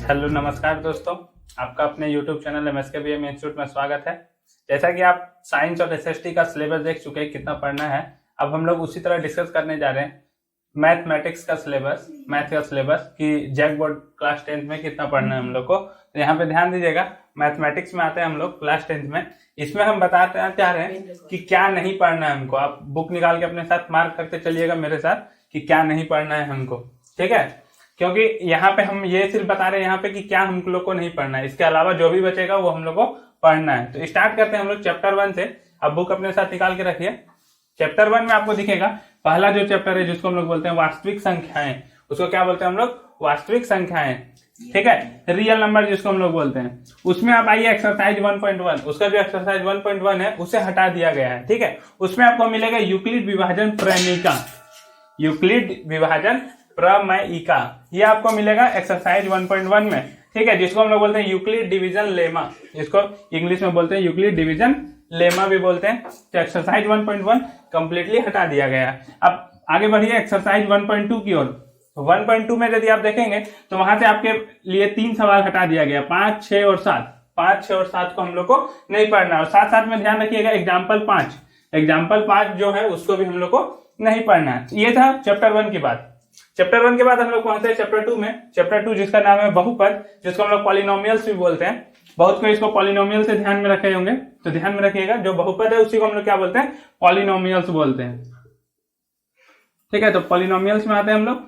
Hello नमस्कार दोस्तों, आपका अपने YouTube चैनल MSKBM इंस्टीट्यूट में स्वागत है। जैसा कि आप साइंस और SST का सिलेबस देख चुके हैं कितना पढ़ना है, अब हम लोग उसी तरह डिस्कस करने जा रहे हैं मैथमेटिक्स का सिलेबस, मैथ का सिलेबस कि जैक बोर्ड क्लास 10th में कितना पढ़ना है हम लोग को। तो यहाँ पे ध्यान दीजिएगा, मैथमेटिक्स में आते हैं हम लोग क्लास 10th में। इसमें हम बताते चाह रहे हैं कि क्या नहीं पढ़ना है हमको। आप बुक निकाल के अपने साथ मार्क करते चलिएगा मेरे साथ कि क्या नहीं पढ़ना है हमको, ठीक है। क्योंकि यहाँ पे हम ये सिर्फ बता रहे हैं यहाँ पे कि क्या हम लोग को नहीं पढ़ना है, इसके अलावा जो भी बचेगा वो हम लोग को पढ़ना है। तो स्टार्ट करते हैं हम लोग चैप्टर 1 से। अब बुक अपने साथ निकाल के रखिए। चैप्टर 1 में आपको दिखेगा पहला जो चैप्टर है जिसको हम लोग बोलते हैं वास्तविक संख्याएं, उसको क्या बोलते हैं हम लोग, वास्तविक संख्याएं, ठीक है, रियल नंबर जिसको हम लोग बोलते हैं। उसमें आप आइए एक्सरसाइज 1.1, उसका जो एक्सरसाइज 1.1 है उसे हटा दिया गया है, ठीक है। उसमें आपको मिलेगा यूक्लिड विभाजन प्रमेयिका, यूक्लिड विभाजन प्रमेयिका, ये आपको मिलेगा एक्सरसाइज 1.1 में, ठीक है, जिसको हम लोग बोलते हैं यूक्लिड डिवीजन लेमा, जिसको इंग्लिश में बोलते हैं यूक्लिड डिवीजन लेमा भी बोलते हैं। तो एक्सरसाइज 1.1 कंप्लीटली हटा दिया गया। अब आगे बढ़िए एक्सरसाइज 1.2 की ओर। 1.2 में यदि आप देखेंगे तो वहां से आपके लिए 3 सवाल हटा दिया गया, 5, 6 और 7। 5, 6 और 7 को हम लोग को नहीं पढ़ना है। और साथ साथ में ध्यान रखिएगा एग्जाम्पल 5 जो है उसको भी हम लोग को नहीं पढ़ना है। ये था चैप्टर 1 की बात। चैप्टर 1 के बाद हम लोग पहुंचते हैं चैप्टर 2 में। चैप्टर 2 जिसका नाम है बहुपद, जिसको हम लोग पॉलिनोमियल्स भी बोलते हैं। बहुत कोई इसको पॉलिनोमियल से ध्यान में रखे होंगे, तो ध्यान में रखिएगा जो बहुपद है उसी को हम लोग क्या बोलते हैं, पॉलिनोमियल्स बोलते हैं, ठीक है। तो पॉलिनोमियल्स में आते हैं हम लोग।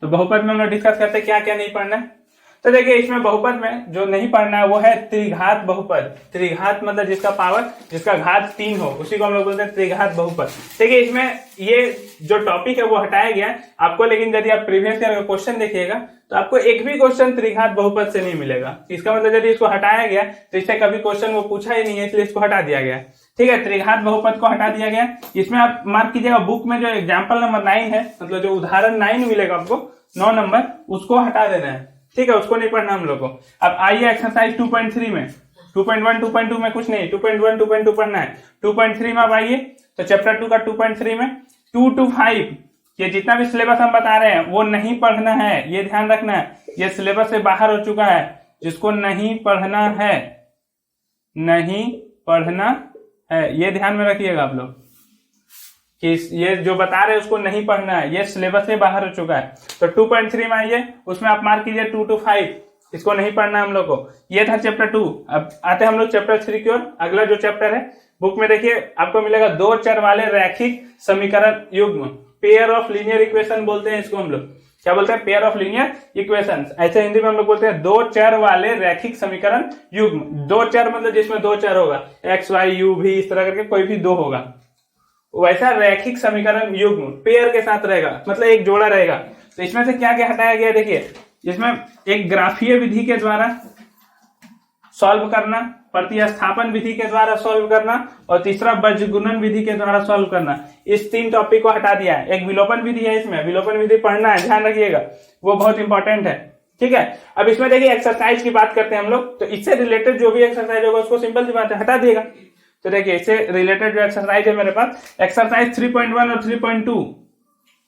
तो बहुपद में हम लोग डिस्कस करते हैं क्या क्या नहीं पढ़ना है। तो देखिए इसमें बहुपद में जो नहीं पढ़ना है वो है त्रिघात बहुपद। त्रिघात मतलब जिसका घात 3 हो, उसी को हम लोग बोलते हैं त्रिघात बहुपद। देखिए इसमें ये जो टॉपिक है वो हटाया गया आपको, लेकिन यदि आप प्रीवियस ईयर का क्वेश्चन देखिएगा तो आपको एक भी क्वेश्चन त्रिघात बहुपद से नहीं मिलेगा। इसका मतलब यदि इसको हटाया गया तो इससे कभी क्वेश्चन वो पूछा ही नहीं है, इसलिए इसको हटा दिया गया, ठीक है। त्रिघात बहुपद को हटा दिया गया। इसमें आप मार्क कीजिएगा बुक में जो एग्जाम्पल नंबर 9 है, मतलब जो उदाहरण 9 मिलेगा आपको 9 नंबर, उसको हटा देना है, ठीक है, उसको नहीं पढ़ना हम लोग को। अब आइए एक्सरसाइज 2.3 में। 2.1 2.2 में कुछ नहीं, 2.1 2.2 पढ़ना है। 2.3 में अब आइए तो चैप्टर 2 का 2.3 में 2 to 5 ये जितना भी सिलेबस हम बता रहे हैं वो नहीं पढ़ना है, ये ध्यान रखना है। ये सिलेबस से बाहर हो चुका है, जिसको नहीं पढ़ना है, नहीं पढ़ना है, ये ध्यान में रखिएगा आप लोग कि ये जो बता रहे हैं उसको नहीं पढ़ना है, ये सिलेबस से बाहर हो चुका है। तो 2.3 में आइए, उसमें आप मार्क कीजिए 2 to 5, इसको नहीं पढ़ना है हम लोग को। ये था चैप्टर 2। अब आते हैं हम लोग चैप्टर 3 की ओर। अगला जो चैप्टर है बुक में देखिए आपको मिलेगा 2 चर वाले रैखिक समीकरण युग्म, पेयर ऑफ लीनियर इक्वेशन बोलते हैं इसको हम लोग। क्या बोलते हैं, पेयर ऑफ लीनियर इक्वेशन। ऐसे हिंदी में हम लोग बोलते हैं 2 चर वाले रैखिक समीकरण युग्म। 2 चर मतलब जिसमें 2 चर होगा, x, y, u, v, इस तरह करके कोई भी 2 होगा, वैसा रैखिक समीकरण युग्म पेयर के साथ रहेगा, मतलब एक जोड़ा रहेगा। तो इसमें से क्या क्या हटाया गया, देखिए इसमें एक ग्राफीय विधि के द्वारा सॉल्व करना, प्रतिस्थापन विधि के द्वारा सॉल्व करना, और तीसरा बीजगुणन विधि के द्वारा सॉल्व करना। इस 3 टॉपिक को हटा दिया है। एक विलोपन विधि है, इसमें विलोपन विधि पढ़ना है, ध्यान रखिएगा, वो बहुत इंपॉर्टेंट है, ठीक है। अब इसमें देखिए एक्सरसाइज की बात करते हैं हम लोग। तो इससे रिलेटेड जो भी एक्सरसाइज होगा उसको सिंपल सी बात है हटा दिएगा। तो देखिए इससे रिलेटेड जो एक्सरसाइज है मेरे पास, एक्सरसाइज 3.1 और 3.2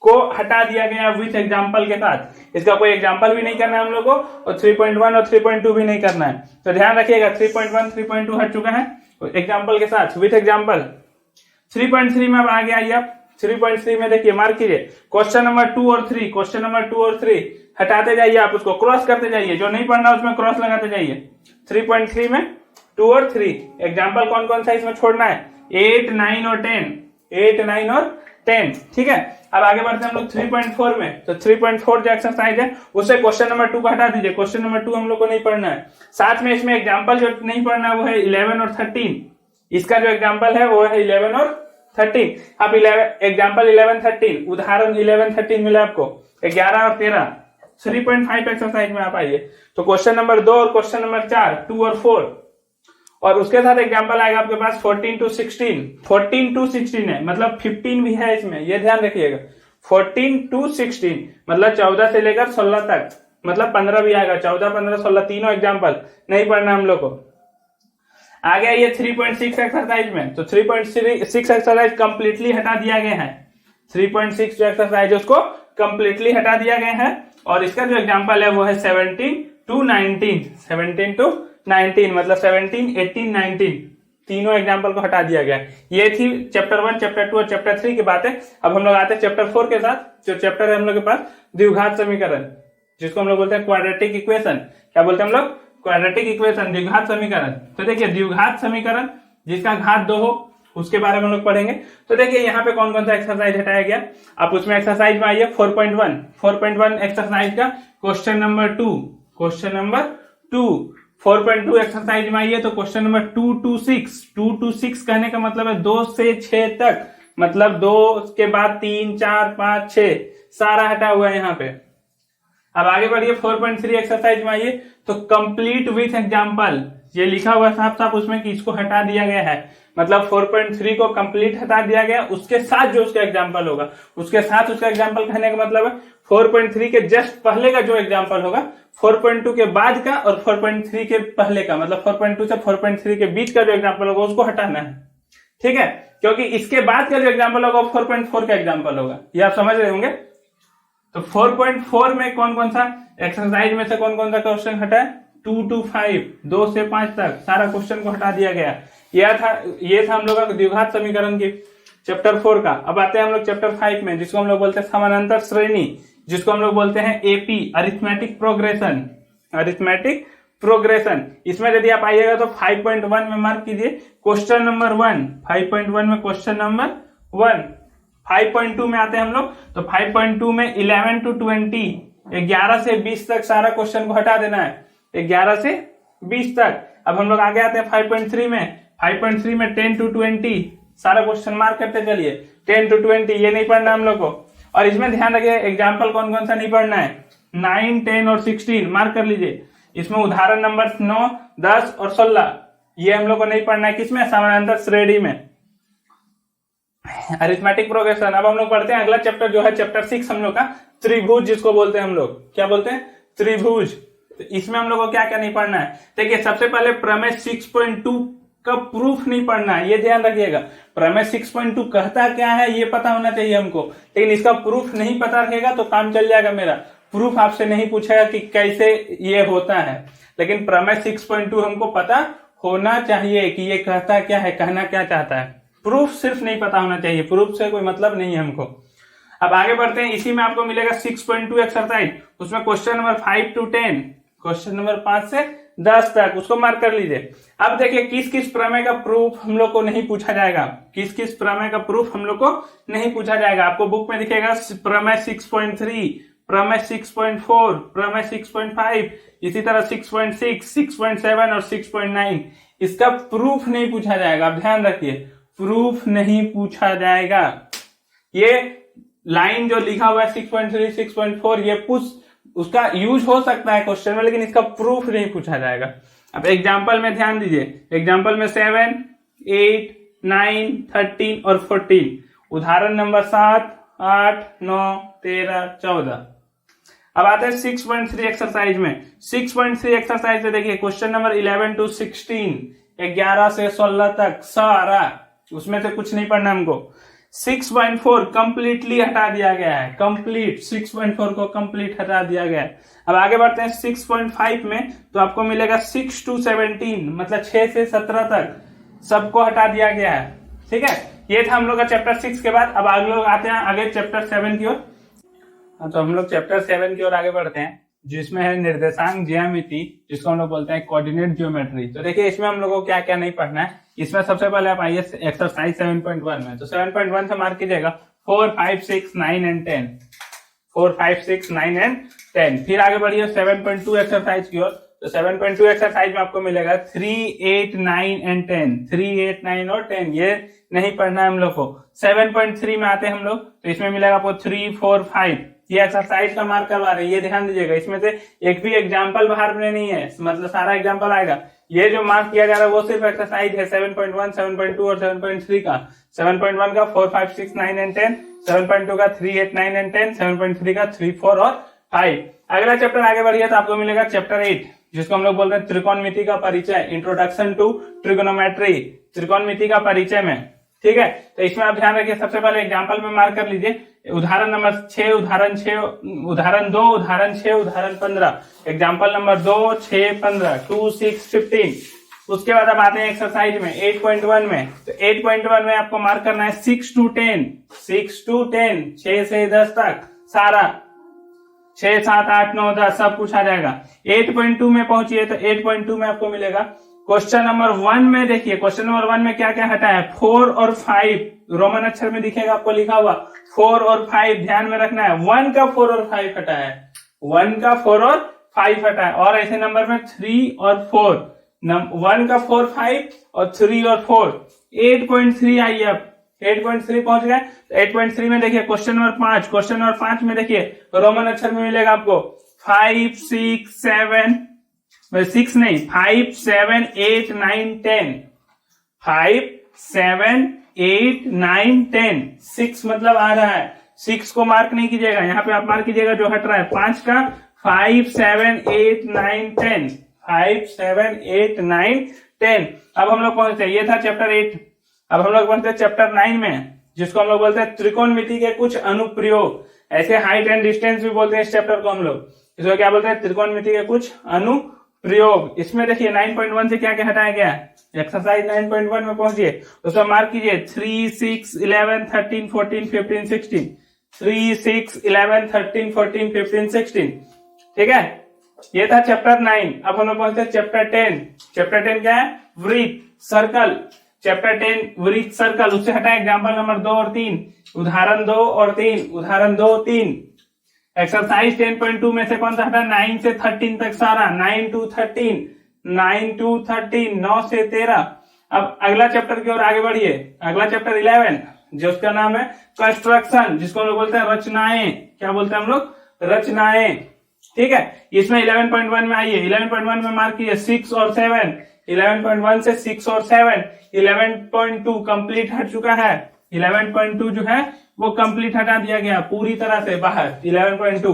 को हटा दिया गया विथ एग्जाम्पल के साथ। इसका कोई एग्जाम्पल भी नहीं करना है हम लोग को, और 3.1 और 3.2 भी नहीं करना है। तो ध्यान रखिएगा 3.1 3.2 हट चुका है एग्जाम्पल के साथ, विथ एग्जाम्पल। 3.3 में अब आगे आइए आप। 3.3 में देखिए मार्क कीजिए क्वेश्चन नंबर 2 और 3, क्वेश्चन नंबर 2 और 3 हटाते जाइए, आप उसको क्रॉस करते जाइए, जो नहीं पढ़ना उसमें क्रॉस लगाते जाइए। 3.3 में 2 और 3 एग्जाम्पल कौन कौन सा इसमें छोड़ना है, 8, 9 और 10, 8, 9 और 10, ठीक है। अब आगे बढ़ते हैं हम लोग 3.4 में। तो 3.4 जो एक्सरसाइज है उससे क्वेश्चन नंबर 2 को हटा दीजिए, क्वेश्चन नंबर 2 हम लोग को नहीं पढ़ना है। साथ में इसमें एग्जाम्पल जो नहीं पढ़ना है वो है 11 और 13। इसका जो एग्जाम्पल है वो है 11 और 13। अब एग्जाम्पल 11 13, उदाहरण 11 13 मिला आपको 11 और 13। 3.5 एक्सरसाइज में आप आइए तो क्वेश्चन नंबर 2 और क्वेश्चन नंबर 4, 2 और 4, और उसके साथ एग्जाम्पल आएगा आपके पास 14 to 16। 14 to 16 है, मतलब 15 भी है इसमें, ये ध्यान रखिएगा। 14 to 16 मतलब 14 से लेकर 16 तक, मतलब 15 भी आएगा, 14, 15, 16 तीनों एग्जाम्पल नहीं पढ़ना हम लोग को। आगे आइए 3.6 एक्सरसाइज में। तो 3.6 एक्सरसाइज कंप्लीटली हटा दिया गया है। 3.6 जो एक्सरसाइज है उसको कंप्लीटली हटा दिया गया है, और इसका जो एग्जाम्पल है वो है 17, टू 19, 17 टू 19 मतलब 17, 18, 19 तीनों एग्जाम्पल को हटा दिया गया। ये थी चैप्टर 1, चैप्टर 2 और चैप्टर 3 की बातें। अब हम लोग आते हैं चैप्टर 4 के साथ। जो चैप्टर है हम लोग के पास द्विघात समीकरण, जिसको हम लोग बोलते हैं क्वाड्रेटिक इक्वेशन। क्या बोलते हैं हम लोग? क्वाड्रेटिक इक्वेशन, द्विघात समीकरण। तो देखिए द्विघात समीकरण जिसका घात 2 हो उसके बारे में हम लोग पढ़ेंगे। तो देखिए यहाँ पे कौन कौन सा एक्सरसाइज हटाया गया। आप उसमें एक्सरसाइज में आइए 4.1 एक्सरसाइज का क्वेश्चन नंबर 2, 4.2 एक्सरसाइज में आइए तो क्वेश्चन नंबर 2 to 6 कहने का मतलब है 2 से 6 तक, मतलब 2 के बाद 3, 4, 5, 6 सारा हटा हुआ है यहाँ पे। अब आगे बढ़िए 4.3 एक्सरसाइज में आइए तो कंप्लीट विथ एग्जाम्पल, ये लिखा हुआ साफ साफ उसमें कि इसको हटा दिया गया है, मतलब 4.3 को कंप्लीट हटा दिया गया, उसके साथ जो उसका एग्जाम्पल होगा, उसके साथ उसका एग्जाम्पल कहने का मतलब है 4.3 के जस्ट पहले का जो एग्जाम्पल होगा, 4.2 के बाद का और 4.3 के पहले का, मतलब 4.2 से 4.3 के बीच का जो एग्जाम्पल होगा उसको हटाना है। ठीक है, क्योंकि इसके बाद का जो एग्जाम्पल होगा वो 4.4 का एग्जाम्पल होगा, ये आप समझ रहे होंगे। तो 4.4 में कौन कौन सा एक्सरसाइज में से कौन कौन सा क्वेश्चन हटा है? 2 to 5, 2 से 5 तक सारा क्वेश्चन को हटा दिया गया। ये था हम लोग का द्विघात समीकरण की चैप्टर 4 का। अब आते हैं हम लोग चैप्टर 5 में, जिसको हम लोग बोलते हैं समानांतर श्रेणी, जिसको हम लोग बोलते हैं एपी, अरिथमेटिक प्रोग्रेशन। इसमें यदि आप आइएगा तो 5.1 में मार्क कीजिए क्वेश्चन नंबर 1, 5.1 में क्वेश्चन नंबर 1। 5.2 में आते हैं हम लोग तो 5.2 में 11 to 20, 11 से 20 तक सारा क्वेश्चन को हटा देना है, 11 से 20 तक। अब हम लोग आगे आते हैं 5.3 में, 5.3 में 10 to 20 सारा क्वेश्चन मार्क करते चलिए, 10 to 20 ये नहीं पढ़ना हम लोग को। और इसमें ध्यान रखिए एग्जाम्पल कौन कौन सा नहीं पढ़ना है, 9, 10 और 16 मार्क कर लीजिए। इसमें उदाहरण नंबर 9, 10 और 16 ये हम लोग को नहीं पढ़ना है। किसमें? समानांतर श्रेणी में, अरिथमेटिक प्रोग्रेशन। अब हम लोग पढ़ते हैं अगला चैप्टर जो है चैप्टर 6 हम लोग का, त्रिभुज, जिसको बोलते हैं हम लोग, क्या बोलते हैं? त्रिभुज। तो इसमें हम लोग को क्या क्या नहीं पढ़ना है? देखिए सबसे पहले प्रमेय 6.2 का प्रूफ नहीं पढ़ना है, ये ध्यान रखिएगा। प्रमेय 6.2 कहता क्या है ये पता होना चाहिए हमको, लेकिन इसका प्रूफ नहीं पता रहेगा तो काम चल जाएगा मेरा। प्रूफ आपसे नहीं पूछेगा कि कैसे ये होता है, लेकिन प्रमेय 6.2 हमको पता होना चाहिए कि ये कहता क्या है, कहना क्या चाहता है। प्रूफ सिर्फ नहीं पता होना चाहिए, प्रूफ से कोई मतलब नहीं है हमको। अब आगे बढ़ते हैं, इसी में आपको मिलेगा 6.2 एक्सरसाइज, उसमें question number 5 to 10, question number 5 से 10 तक, उसको मार्क कर लीजिए। अब देखिए किस किस प्रमेय का प्रूफ हम लोग को नहीं पूछा जाएगा, किस किस प्रमेय का प्रूफ हम लोग को नहीं पूछा जाएगा। आपको बुक में दिखेगा प्रमेय 6.3, प्रमेय 6.4, प्रमेय 6.5, इसी तरह 6.6, 6.7 और 6.9। इसका प्रूफ नहीं पूछा जाएगा, आप ध्यान रखिए, प्रूफ नहीं पूछा जाएगा। ये लाइन जो लिखा हुआ है 6.3, 6.4 ये उसका यूज हो सकता है क्वेश्चन में, लेकिन इसका प्रूफ नहीं पूछा जाएगा। अब एग्जाम्पल में ध्यान दीजिए, एग्जाम्पल में 7, 8, 9, 13 और 14, उदाहरण नंबर 7, 8, 9, 13, 14। अब आते हैं 6.3 एक्सरसाइज में। 6.3 एक्सरसाइज में देखिए क्वेश्चन नंबर 11 to 16, 11 से 16 तक सारा, उसमें से कुछ नहीं पढ़ना हमको। 6.4 कंप्लीटली हटा दिया गया है, कंप्लीट 6.4 को कंप्लीट हटा दिया गया है। अब आगे बढ़ते हैं 6.5 में, तो आपको मिलेगा 6 to 17, मतलब 6 से 17 तक सबको हटा दिया गया है। ठीक है, ये था हम लोग का चैप्टर 6 के बाद। अब आगे लोग आते हैं आगे चैप्टर 7 की ओर। तो हम लोग चैप्टर 7 की ओर आगे बढ़ते हैं, जिसमें है निर्देशांक ज्यामिति, जिसको हम लोग बोलते हैं कोऑर्डिनेट ज्योमेट्री। तो देखिए इसमें हम लोग को क्या क्या नहीं पढ़ना है। इसमें सबसे पहले आप आइए एक्सरसाइज 7.1 में, तो 7.1 से मार्क कीजिएगा 4, 5, 6, 9 एंड 10, 4, 5, 6, 9 एंड 10। फिर आगे बढ़िए 7.2 एक्सरसाइज की ओर, तो 7.2 एक्सरसाइज में आपको मिलेगा 3, 8, 9 एंड 10, 3, 8, 9 और 10 ये नहीं पढ़ना है हम लोग को। 7.3 में आते हैं हम लोग, तो इसमें मिलेगा आपको 3, 4, 5, ये एक्सरसाइज का मार्क करवा रहे हैं, ये ध्यान दीजिएगा। इसमें से एक भी एग्जाम्पल बाहर में नहीं है, मतलब सारा एग्जाम्पल आएगा। ये जो मार्क किया जा रहा है वो सिर्फ एक्सरसाइज है 7.1, 7.2 और 7.3 का। 7.1 का 4, 5, 6, 9 एंड 10, 7.2 का 3, 8, 9 एंड 10, 7.3 का 3, 4 और 5। अगला चैप्टर आगे बढ़िए तो आपको मिलेगा चैप्टर 8, जिसको हम लोग बोलते हैं त्रिकोणमिति का परिचय, इंट्रोडक्शन टू ट्रिगोनोमेट्री, त्रिकोणमिति का परिचय में। ठीक है, तो इसमें आप ध्यान रखिए, सबसे पहले एग्जाम्पल में मार्क कर लीजिए उदाहरण नंबर 6, उदाहरण 6, उदाहरण 2, उदाहरण 6, उदाहरण 15, एग्जाम्पल नंबर 2, 6, 15, 2, 6, 15। उसके बाद अब आते हैं एक्सरसाइज में 8.1 में। तो 8.1 में आपको मार्क करना है 6 to 10, 6 to 10, 6 से 10 तक सारा, 6, 7, 8, 9, 10 सब कुछ आ जाएगा। 8.2 में पहुंचिए तो 8.2 में आपको मिलेगा क्वेश्चन नंबर 1 में। देखिए क्वेश्चन नंबर 1 में क्या क्या हटा है, 4 और 5 रोमन अक्षर में दिखेगा आपको लिखा हुआ, 4 और 5 ध्यान में रखना है। 1 का 4 और 5 हटा है, 1 का 4 और 5 हटा है। और ऐसे नंबर में 3 और 4, 1 का 4, 5 और 3 और 4, 8.3 आइए अब 8.3 पहुंच गए। 8.3 में देखिए क्वेश्चन नंबर 5, क्वेश्चन नंबर 5 में देखिए रोमन अक्षर में मिलेगा आपको 5, 6, 7, 6 नहीं, 5, 7, 8, 9, 10, 5, 7, 8, 9, 10, 6 मतलब आ रहा है, 6 को मार्क नहीं कीजिएगा, यहाँ पे आप मार्क कीजिएगा जो हट रहा है 5 का, 5, 7, 8, 9, 10, 5, 7, 8, 9, 10। अब हम लोग पहुंचते हैं, ये था चैप्टर 8। अब हम लोग पहुंचते हैं चैप्टर 9 में, जिसको हम लोग बोलते हैं त्रिकोणमिति के कुछ अनुप्रयोग, ऐसे हाइट एंड डिस्टेंस भी बोलते हैं इस चैप्टर को हम लोग। इसको क्या बोलते हैं, त्रिकोणमिति के कुछ अनुप्रयोग। इसमें देखिए 9.1 से क्या क्या हटाया गया है, एक्सरसाइज 9.1 में पहुंचिए, उसमें मार्क कीजिए 3, 6, 11, 13, 14, 15, 16, 3, 6, 11, 13, 14, 15, 16। ठीक है, ये था चैप्टर 9। अब हम लोग पहुंचते हैं चैप्टर 10। चैप्टर 10 क्या है, वृत्त, सर्कल। चैप्टर 10 वृत्त सर्कल, उससे हटा एग्जाम्पल नंबर 2 और 3, उदाहरण 2 और 3, उदाहरण 2, 3। एक्सरसाइज 10.2 में से कौन सा हटा, 9 से 13 तक सारा, 9 to 13, 9 to 13, 9 से 13। अब अगला चैप्टर की ओर आगे बढ़िए, अगला चैप्टर 11 जिसका नाम है कंस्ट्रक्शन, जिसको हम लोग बोलते हैं रचनाएं। क्या बोलते हैं हम लोग, रचनाएं। ठीक है, इसमें 11.1 में आइए, 11.1 में मार्क कीजिए 6 और 7, 11.1 से 6 और 7, 11.2 कंप्लीट हट चुका है, 11.2 जो है वो कंप्लीट हटा दिया गया पूरी तरह से बाहर, 11.2।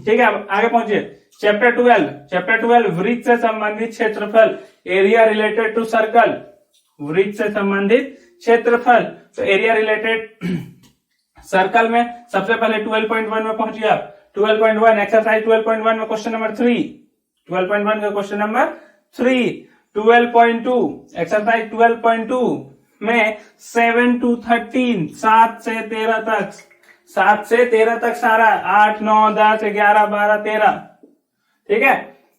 ठीक है, अब आगे पहुंचिए चैप्टर 12। चैप्टर 12 वृत्त से संबंधित क्षेत्रफल, एरिया रिलेटेड टू सर्कल, वृत्त से संबंधित क्षेत्रफल। तो एरिया रिलेटेड सर्कल में सबसे पहले 12.1 में पहुंचिए आप, 12.1 एक्सरसाइज 12.1 में क्वेश्चन नंबर 3, 12.1 का क्वेश्चन नंबर 3। 12.2 एक्सरसाइज 12.2 में 7 to 13, 7 से 13 तक, 7 से 13 तक सारा, 8, 9, 10, 11, 12, 13। ठीक है,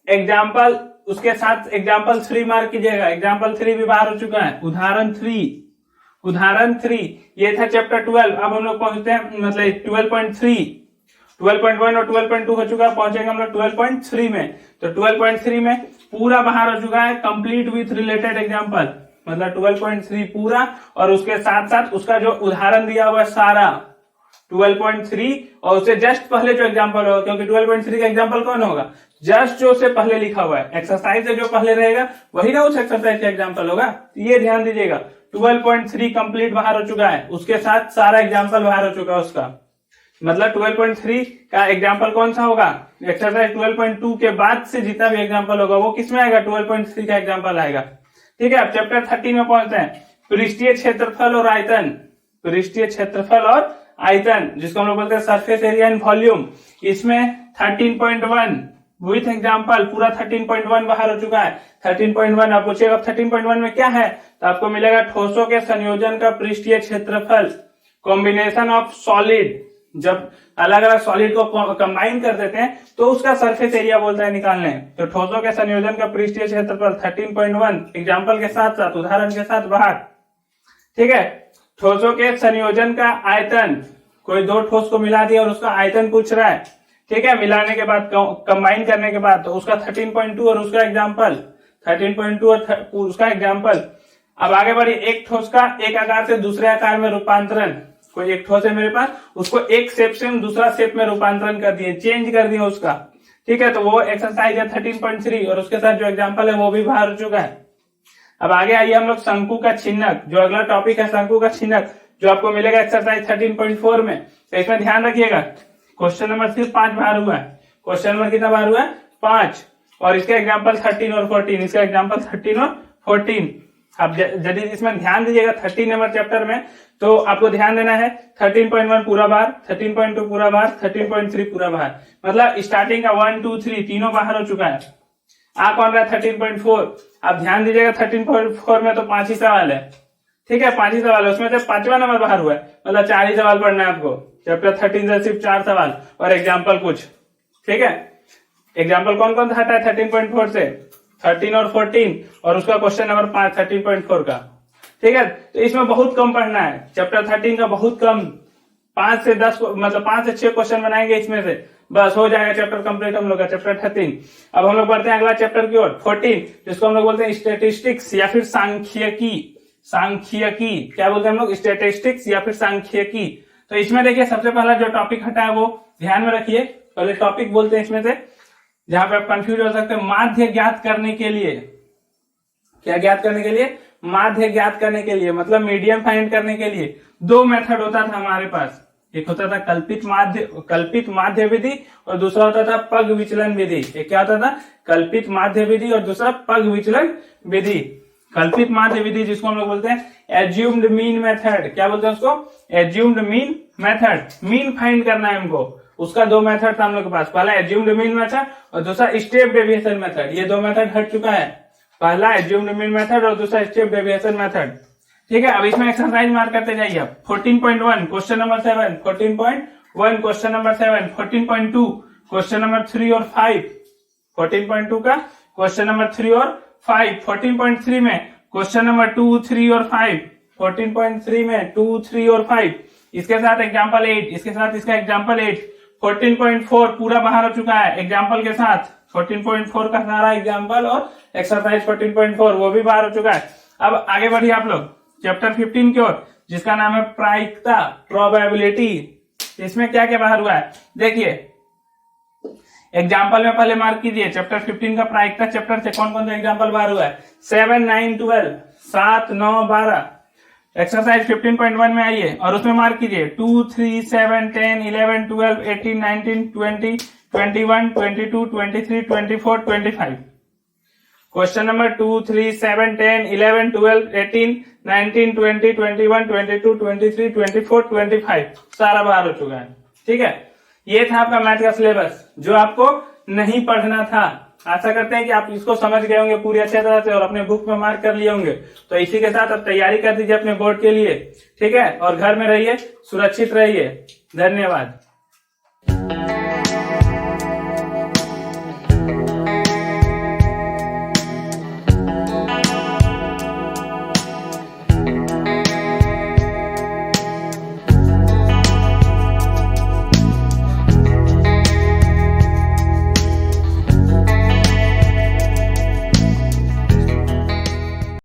एग्जाम्पल उसके साथ एग्जाम्पल 3 मार्क कीजिएगा, एग्जाम्पल 3 भी बाहर हो चुका है, उदाहरण 3, उदाहरण 3। ये था चैप्टर 12। अब हम लोग पहुंचते हैं मतलब 12.3, 12.1 और 12.2 हो चुका है, पहुंचेंगे हम लोग 12.3 में। तो 12.3 में पूरा बाहर हो चुका है, कंप्लीट विथ रिलेटेड एग्जाम्पल, मतलब 12.3 पूरा और उसके साथ साथ उसका जो उदाहरण दिया हुआ है सारा 12.3 और उससे जस्ट पहले जो एग्जाम्पल होगा, क्योंकि 12.3 का एग्जाम्पल कौन होगा, जस्ट जो उससे पहले लिखा हुआ है, एक्सरसाइज से जो पहले रहेगा वही ना उस एक्सरसाइज का एग्जाम्पल होगा। ये ध्यान दीजिएगा, 12.3 कंप्लीट बाहर हो चुका है, उसके साथ सारा एग्जाम्पल बाहर हो चुका है उसका, मतलब 12.3 का एग्जाम्पल कौन सा होगा, एक्सरसाइज 12.2 के बाद से जितना भी एग्जाम्पल होगा वो किसमें आएगा, 12.3 का एग्जाम्पल आएगा। ठीक है, अब चैप्टर 13 में पहुंचते हैं, पृष्ठीय क्षेत्रफल और आयतन, पृष्ठीय क्षेत्रफल और आयतन, जिसको हम लोग बोलते हैं सरफेस एरिया एंड वॉल्यूम। इसमें 13.1 विथ एग्जाम्पल पूरा 13.1 बाहर हो चुका है, 13.1। आप पूछिएगा 13.1 में क्या है, तो आपको मिलेगा ठोसों के संयोजन का पृष्ठीय क्षेत्रफल, कॉम्बिनेशन ऑफ सॉलिड, जब अलग अलग सॉलिड को कंबाइन कर देते हैं तो उसका सरफेस एरिया बोलता है निकालने। तो ठोसों के संयोजन का पृष्ठीय क्षेत्रफल 13.1 एग्जाम्पल के साथ साथ उदाहरण के साथ बाहर। ठीक है, ठोसों के संयोजन का आयतन, कोई दो ठोस को मिला दिया और उसका आयतन पूछ रहा है। ठीक है, मिलाने के बाद कंबाइन करने के बाद तो उसका 13.2 और उसका एग्जाम्पल 13.2 और उसका एग्जाम्पल। अब आगे बढ़िए, एक ठोस का एक आकार से दूसरे आकार में रूपांतरण, कोई एक ठोस है मेरे पास, उसको एक शेप से हम दूसरा शेप में रूपांतरण कर दिए, चेंज कर दिया उसका। ठीक है, तो वो एक्सरसाइज है 13.3 और उसके साथ जो एग्जाम्पल है वो भी बाहर हो चुका है। अब आगे आइए हम लोग शंकु का छिन्नक, जो अगला टॉपिक है शंकु का छिन्नक, जो आपको मिलेगा एक्सरसाइज 13.4 में। तो इसमें ध्यान रखिएगा क्वेश्चन नंबर सिर्फ 5 बाहर हुआ है, क्वेश्चन नंबर कितना बाहर हुआ है, 5, और इसका एग्जाम्पल 13 और 14, इसका एग्जाम्पल 13 और 14। अब यदि इसमें ध्यान दीजिएगा 13 नंबर चैप्टर में, तो आपको ध्यान देना है 13.1 पूरा बार, 13.2 पूरा बार, 13.3 पूरा बार, मतलब स्टार्टिंग का 1 2 3 तीनों बाहर हो चुका है। आ कौन रहा है 13.4। आप ध्यान दीजिएगा 13.4 में तो 5 ही सवाल है, ठीक है, 5 ही सवाल है, उसमें से 5वां नंबर बाहर हुआ है, मतलब 4 ही सवाल पढ़ना है आपको। चैप्टर 13 से सिर्फ 4 सवाल और एग्जाम्पल कुछ, ठीक है। एग्जाम्पल कौन कौन सा हटा है 13.4 से, 13 और 14 और उसका क्वेश्चन नंबर 5 13.4 का, ठीक है। तो इसमें बहुत कम पढ़ना है, चैप्टर 13 का बहुत कम, 5 से 10 मतलब 5 से 6 क्वेश्चन बनाएंगे इसमें से, बस हो जाएगा चैप्टर कंप्लीट हम लोग का, चैप्टर 13। अब हम लोग बढ़ते हैं अगला चैप्टर की ओर 14, जिसको हम लोग बोलते हैं स्टेटिस्टिक्स या फिर सांख्यिकी। सांख्यिकी क्या बोलते हैं हम लोग, स्टेटिस्टिक्स या फिर सांख्यिकी। तो इसमें देखिए सबसे पहला जो टॉपिक हटा है वो ध्यान में रखिए, पहले टॉपिक बोलते हैं इसमें से, जहां पे आप कंफ्यूज हो सकते हैं। माध्य ज्ञात करने के लिए, क्या ज्ञात करने के लिए, माध्य ज्ञात करने के लिए, मतलब मीडियम फाइंड करने के लिए 2 मेथड होता था हमारे पास। एक होता था कल्पित माध्य विधि और दूसरा होता था पग विचलन विधि। एक क्या होता था, कल्पित माध्य विधि और दूसरा पग विचलन विधि। कल्पित माध्य विधि जिसको हम लोग बोलते हैं एज्यूम्ड मीन मेथड, क्या बोलते हैं उसको, assumed mean method. Mean find करना है हमको, उसका 2 मेथड था हम लोग के पास, पहला एज्यूम्ड मीन मेथड और दूसरा स्टेप डेविएशन मेथड। ये 2 मेथड हट चुका है, पहला एज्यूम्ड मीन मेथड और दूसरा स्टेप डेविएशन मेथड, ठीक है। अब इसमें एक्सरसाइज मार्क करते जाइए आप। 14.1 question number 7, 14.1 question number 7, 14.2 question number 3 और 5, 14.2 का क्वेश्चन नंबर 3 और 5, 14.3 में क्वेश्चन नंबर 2 3 और 5, 14.3 में 2 3 और 5, इसके साथ एग्जाम्पल 8, इसके साथ इसका एग्जाम्पल 8। 14.4 पूरा बाहर हो चुका है एग्जाम्पल के साथ, 14.4 का सारा एग्जाम्पल और एक्सरसाइज 14.4 वो भी बाहर हो चुका है। अब आगे बढ़िए आप लोग चैप्टर 15 की ओर, जिसका नाम है प्रायिकता, प्रोबेबिलिटी। इसमें क्या क्या बाहर हुआ है देखिए, एग्जाम्पल में पहले मार्क कीजिए। चैप्टर 15 का प्रायिकता चैप्टर से कौन कौन सा एग्जाम्पल बाहर हुआ है, 7 9 12, 7 9 12। एक्सरसाइज 15.1 में आइए और उसमें मार्क कीजिए 2 3 7 10 11 12 18 19 20 21 22 23 24 25। क्वेश्चन नंबर 2 3 7 10 11 12 18 19 20 21 22 23 24 25 सारा बाहर हो चुका है, ठीक है। ये था आपका मैथ का सिलेबस जो आपको नहीं पढ़ना था। आशा करते हैं कि आप इसको समझ गए होंगे पूरी अच्छे तरह से और अपने बुक में मार्क कर लिए होंगे। तो इसी के साथ अब तैयारी कर दीजिए अपने बोर्ड के लिए, ठीक है, और घर में रहिए, सुरक्षित रहिए। धन्यवाद।